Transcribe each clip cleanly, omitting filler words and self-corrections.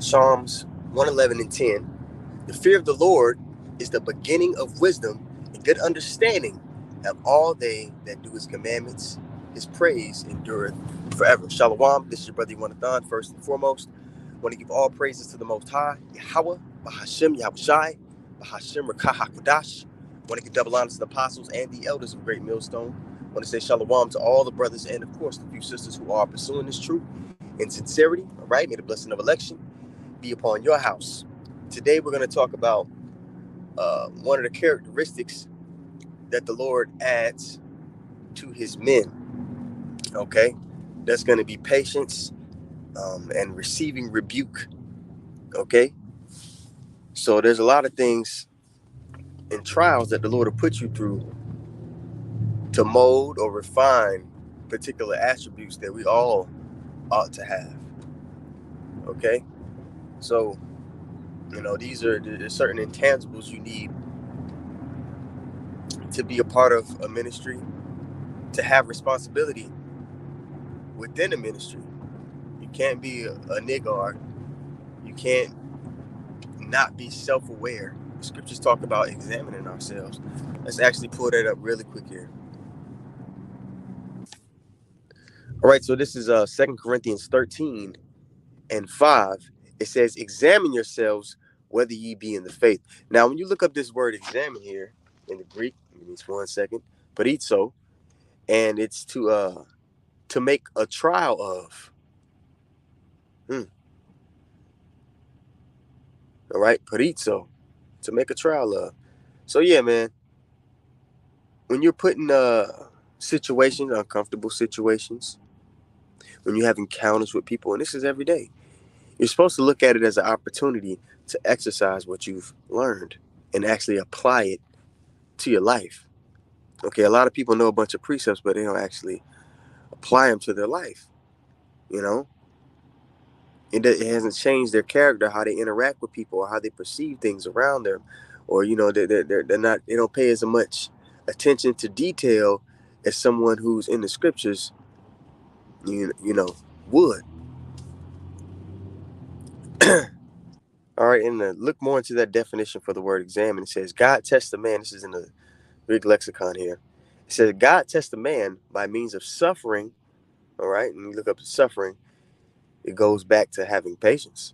Psalms 111 and 10. The fear of the Lord is the beginning of wisdom, and good understanding have all they that do his commandments. His praise endureth forever. Shalom. This is your brother Yonathan. First and foremost, I want to give all praises to the Most High, Yahweh, Bahashem Yahushai, Bahashem Rakah HaKodash. I want to give double honor to the apostles and the elders of Great Millstone. I want to say shalom to all the brothers and, of course, the few sisters who are pursuing this truth in sincerity. All right, may the blessing of election be upon your house. Today we're going to talk about one of the characteristics that the Lord adds to his men. Okay, that's going to be patience and receiving rebuke. Okay, so there's a lot of things and trials that the Lord will put you through to mold or refine particular attributes that we all ought to have. Okay, so these are certain intangibles you need to be a part of a ministry, to have responsibility within a ministry. You can't be a niggard. You can't not be self-aware. The scriptures talk about examining ourselves. Let's actually pull that up really quick here. All right, so this is 2 Corinthians 13 and 5. It says, examine yourselves whether ye be in the faith. Now, when you look up this word examine here in the Greek, give me 1 second, peritzo, and it's to make a trial of. All right, peritzo, to make a trial of. So yeah, man, when you're put in situations, uncomfortable situations, when you have encounters with people, and this is every day, you're supposed to look at it as an opportunity to exercise what you've learned and actually apply it to your life. Okay, a lot of people know a bunch of precepts, but they don't actually apply them to their life. It hasn't changed their character, how they interact with people, or how they perceive things around them, or they're not, they don't pay as much attention to detail as someone who's in the scriptures would. All right, and look more into that definition for the word examine. It says God tests a man. This is in the Greek lexicon here. It says God tests a man by means of suffering. All right, and you look up the suffering, it goes back to having patience.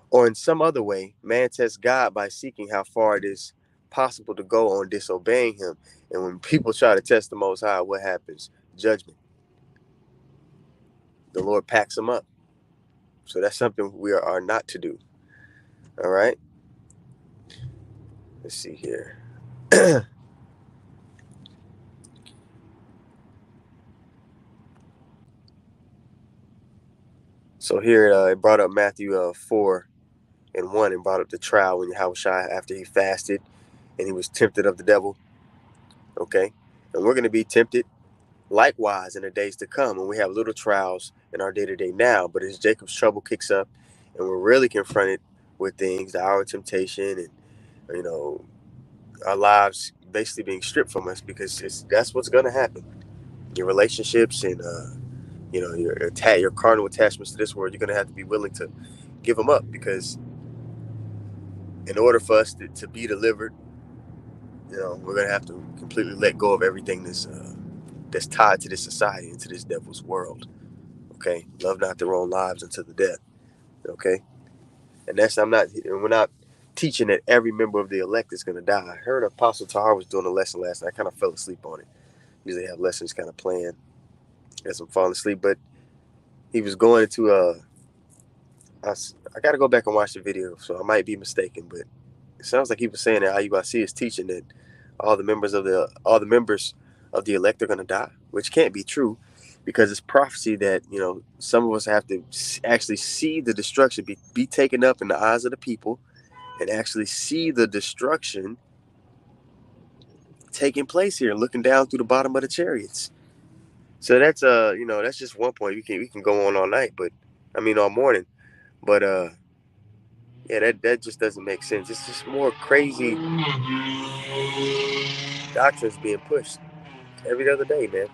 Or in some other way, man tests God by seeking how far it is possible to go on disobeying him. And when people try to test the Most High, what happens? Judgment. The Lord packs them up. So that's something we are not to do. All right. Let's see here. So here it brought up Matthew 4 and 1, and brought up the trial when Yahushua, after he fasted and he was tempted of the devil. Okay. And we're going to be tempted likewise in the days to come, when we have little trials in our day-to-day now. But as Jacob's trouble kicks up and we're really confronted with things, the hour of temptation, and our lives basically being stripped from us, because that's what's going to happen. Your relationships and your carnal attachments to this world, you're going to have to be willing to give them up, because in order for us to be delivered, we're going to have to completely let go of everything that's tied to this society and to this devil's world. Okay, love not their own lives unto the death. Okay, and we're not teaching that every member of the elect is going to die. I heard Apostle Tahar was doing a lesson last night. I kind of fell asleep on it. Usually have lessons kind of planned as I'm falling asleep, but he was going into I got to go back and watch the video, so I might be mistaken, but it sounds like he was saying that IUIC is teaching that all the members of the elect are going to die, which can't be true, because it's prophecy that some of us have to actually see the destruction be taken up in the eyes of the people, and actually see the destruction taking place here, looking down through the bottom of the chariots. So that's that's just one point. We can go on all night, but all morning, but yeah, that just doesn't make sense. It's just more crazy doctrines being pushed every other day, man.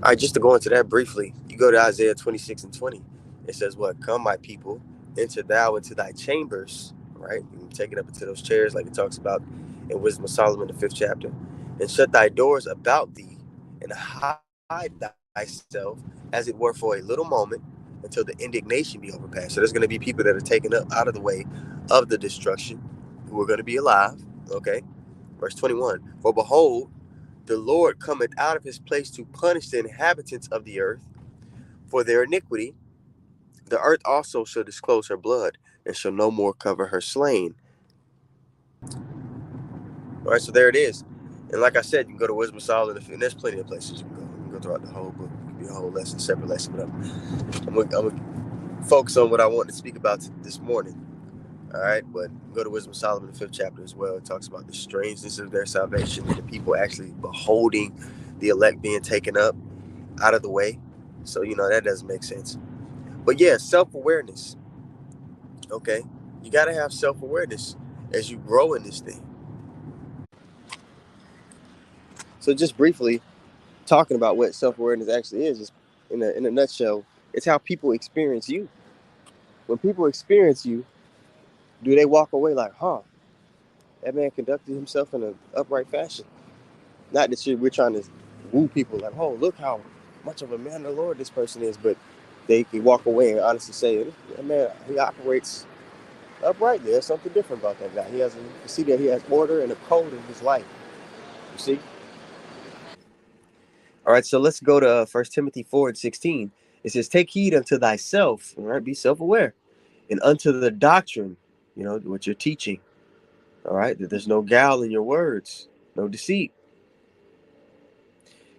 All right, just to go into that briefly, you go to Isaiah 26 and 20. It says, what? Come, my people, enter thou into thy chambers, right? And take it up into those chairs, like it talks about in Wisdom of Solomon, the 5th chapter, and shut thy doors about thee, and hide thyself, as it were, for a little moment, until the indignation be overpassed. So there's going to be people that are taken up out of the way of the destruction, who are going to be alive. Okay, verse 21. For behold, the Lord cometh out of his place to punish the inhabitants of the earth for their iniquity. The earth also shall disclose her blood, and shall no more cover her slain. All right, so there it is. And like I said, you can go to Wisdom of Solomon, and there's plenty of places you can go. You can go throughout the whole book. It could be a whole lesson, separate lesson. But I'm gonna focus on what I want to speak about this morning. All right, but go to Wisdom of Solomon, the 5th chapter as well. It talks about the strangeness of their salvation and the people actually beholding the elect being taken up out of the way. So, that doesn't make sense. But yeah, self-awareness. Okay, you got to have self-awareness as you grow in this thing. So just briefly talking about what self-awareness actually is in a nutshell, it's how people experience you. When people experience you, do they walk away like, huh, that man conducted himself in an upright fashion? Not that we're trying to woo people like, oh, look how much of a man of the Lord this person is, but they can walk away and honestly say, that man, he operates upright. There's something different about that guy. You see that he has order and a code in his life. You see? All right, so let's go to 1 Timothy 4:16. It says, take heed unto thyself, all right, be self-aware, and unto the doctrine, what you're teaching, all right, that there's no guile in your words, no deceit.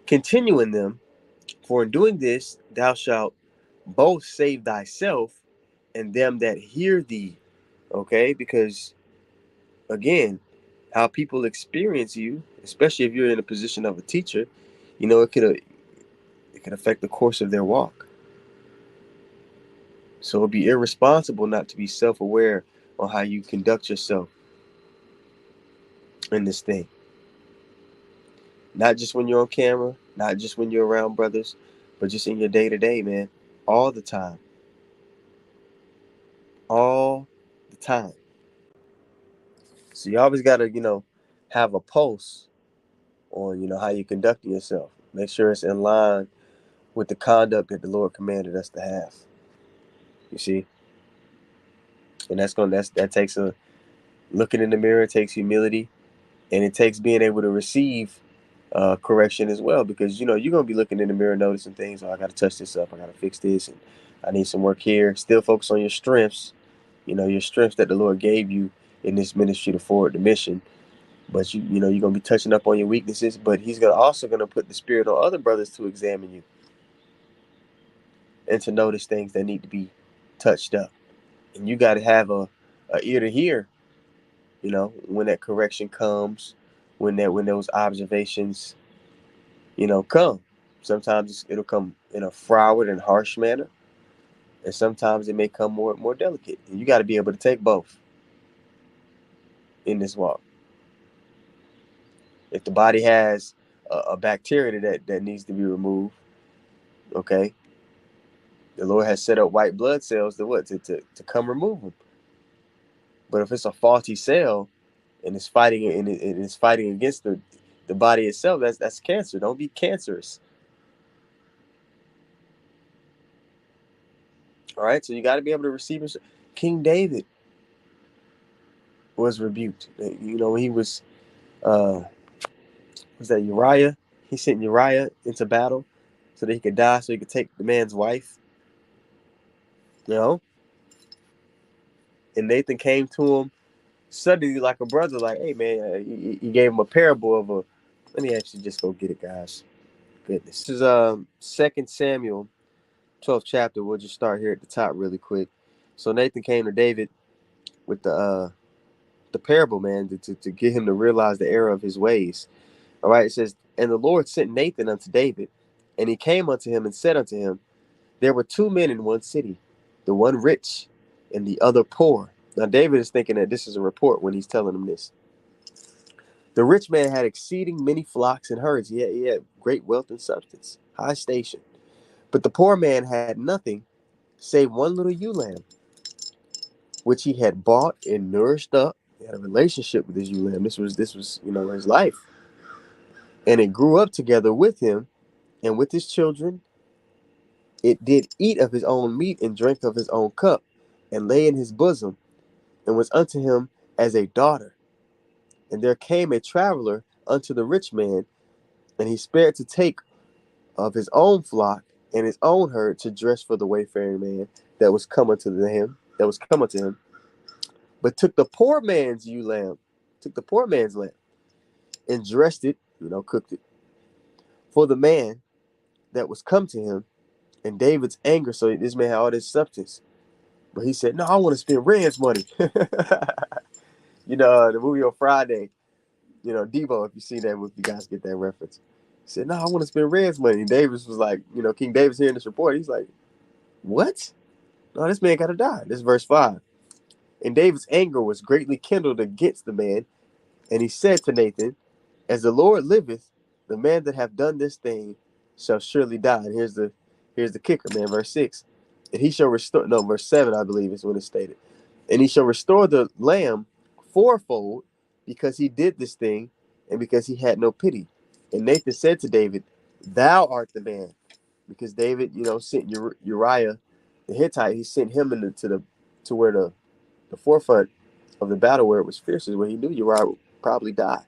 Continue in them, for in doing this thou shalt both save thyself and them that hear thee, okay, because, again, how people experience you, especially if you're in a position of a teacher, it could affect the course of their walk. So it'd be irresponsible not to be self-aware on how you conduct yourself in this thing. Not just when you're on camera, not just when you're around brothers, but just in your day-to-day, man. All the time. All the time. So you always got to, have a pulse on, how you're conducting yourself. Make sure it's in line with the conduct that the Lord commanded us to have. You see? And that takes a looking in the mirror, it takes humility, and it takes being able to receive correction as well, because you're gonna be looking in the mirror, noticing things. Oh, I gotta touch this up. I gotta fix this, and I need some work here. Still focus on your strengths. Your strengths that the Lord gave you in this ministry to forward the mission. But you're gonna be touching up on your weaknesses. But He's gonna put the Spirit on other brothers to examine you and to notice things that need to be touched up. And you got to have a ear to hear. When that correction comes, when those observations come. Sometimes it'll come in a froward and harsh manner, and sometimes it may come more delicate. And you got to be able to take both in this walk. If the body has a bacteria that needs to be removed, okay, the Lord has set up white blood cells to come remove them. But if it's a faulty cell and it's fighting against the body itself, that's cancer. Don't be cancerous. All right, so you got to be able to receive it. King David was rebuked. When he was that Uriah? He sent Uriah into battle so that he could die, so he could take the man's wife. And Nathan came to him suddenly like a brother, like, hey man, he gave him a parable of a. Let me actually just go get it, guys. Goodness, this is 2 Samuel 12th chapter. We'll just start here at the top really quick. So Nathan came to David with the parable, man, to get him to realize the error of his ways. All right, it says, and the Lord sent Nathan unto David, and he came unto him and said unto him, there were two men in one city, the one rich and the other poor. Now David is thinking that this is a report when he's telling him this. The rich man had exceeding many flocks and herds. He had great wealth and substance, high station. But the poor man had nothing save one little ewe lamb, which he had bought and nourished up. He had a relationship with his ewe lamb. This was his life. And it grew up together with him and with his children. It did eat of his own meat and drink of his own cup, and lay in his bosom, and was unto him as a daughter. And there came a traveler unto the rich man, and he spared to take of his own flock and his own herd to dress for the wayfaring man that was coming to him, but took the poor man's ewe lamb, took the poor man's lamb, and dressed it, cooked it for the man that was come to him. And David's anger, so this man had all this substance, but he said, "No, I want to spend Rand's money." The movie on Friday, Devo, if you see that, if you guys get that reference. He said, "No, I want to spend Rand's money." And Davis was like, King Davis hearing this report, he's like, "What? No, this man got to die." This is verse 5. And David's anger was greatly kindled against the man, and he said to Nathan, "As the Lord liveth, the man that hath done this thing shall surely die." And here's the kicker, man, verse 6. And he shall restore, no, verse 7, I believe is when it's stated. And he shall restore the lamb fourfold, because he did this thing, and because he had no pity. And Nathan said to David, "Thou art the man." Because David, sent Uriah the Hittite. He sent him to where the forefront of the battle, where it was fiercest, where he knew Uriah would probably die,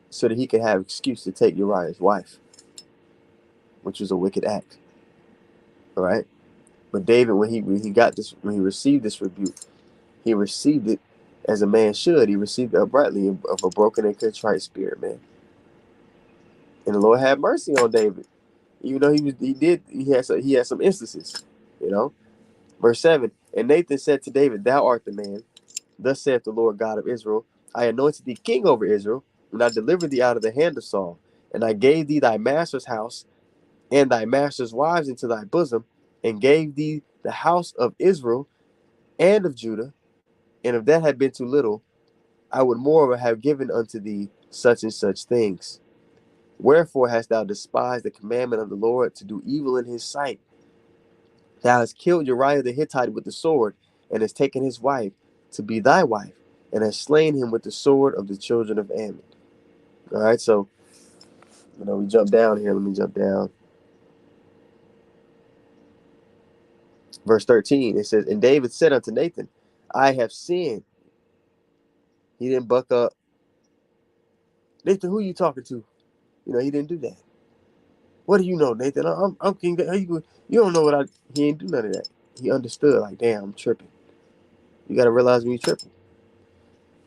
so that he could have excuse to take Uriah's wife, which was a wicked act. All right. But David, when he received this rebuke, he received it as a man should. He received it uprightly, of a broken and contrite spirit, man. And the Lord had mercy on David, even though he had some instances, Verse 7. And Nathan said to David, "Thou art the man. Thus saith the Lord God of Israel, I anointed thee king over Israel, and I delivered thee out of the hand of Saul, and I gave thee thy master's house and thy master's wives into thy bosom, and gave thee the house of Israel and of Judah. And if that had been too little, I would moreover have given unto thee such and such things. Wherefore hast thou despised the commandment of the Lord to do evil in his sight? Thou hast killed Uriah the Hittite with the sword, and hast taken his wife to be thy wife, and hast slain him with the sword of the children of Ammon." All right, so, we jump down here. Let me jump down. Verse 13, it says, "And David said unto Nathan, I have sinned." He didn't buck up. "Nathan, who are you talking to?" He didn't do that. "What do you know, Nathan? I'm King David. You don't know what he ain't do none of that." He understood, like, damn, I'm tripping. You got to realize when you're tripping.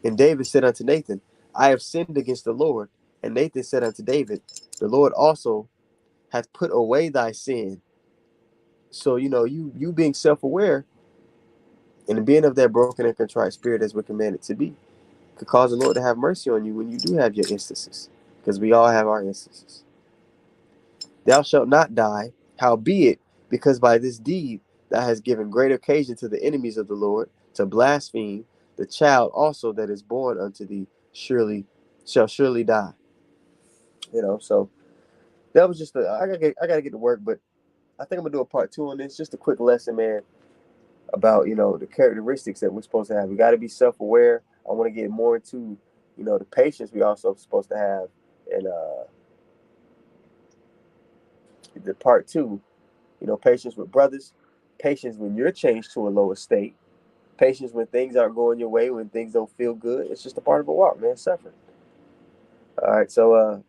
And David said unto Nathan, "I have sinned against the Lord." And Nathan said unto David, "The Lord also hath put away thy sin." So, you being self-aware and being of that broken and contrite spirit as we're commanded to be, could cause the Lord to have mercy on you when you do have your instances, because we all have our instances. "Thou shalt not die, howbeit, because by this deed thou hast given great occasion to the enemies of the Lord to blaspheme, the child also that is born unto thee shall surely die." So that was just I gotta get to work, but I think I'm gonna do a part 2 on this. Just a quick lesson, man, about the characteristics that we're supposed to have. We got to be self-aware. I want to get more into the patience we also supposed to have, and the part 2, patience with brothers, patience when you're changed to a lower state, patience when things aren't going your way, when things don't feel good. It's just a part of a walk, man. Suffering. All right, so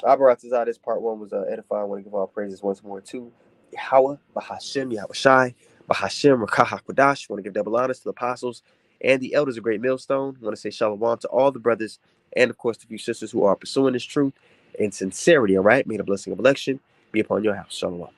Abaratazah, this part 1 was edifying. I want to give all praises once more to Yahweh, Bahashem, Yahweh Shai, Bahashem, Rakah HaKodash. I want to give double honors to the apostles and the elders of Great Millstone. I want to say shalom to all the brothers and, of course, the few sisters who are pursuing this truth in sincerity, all right? May the blessing of election be upon your house. Shalom.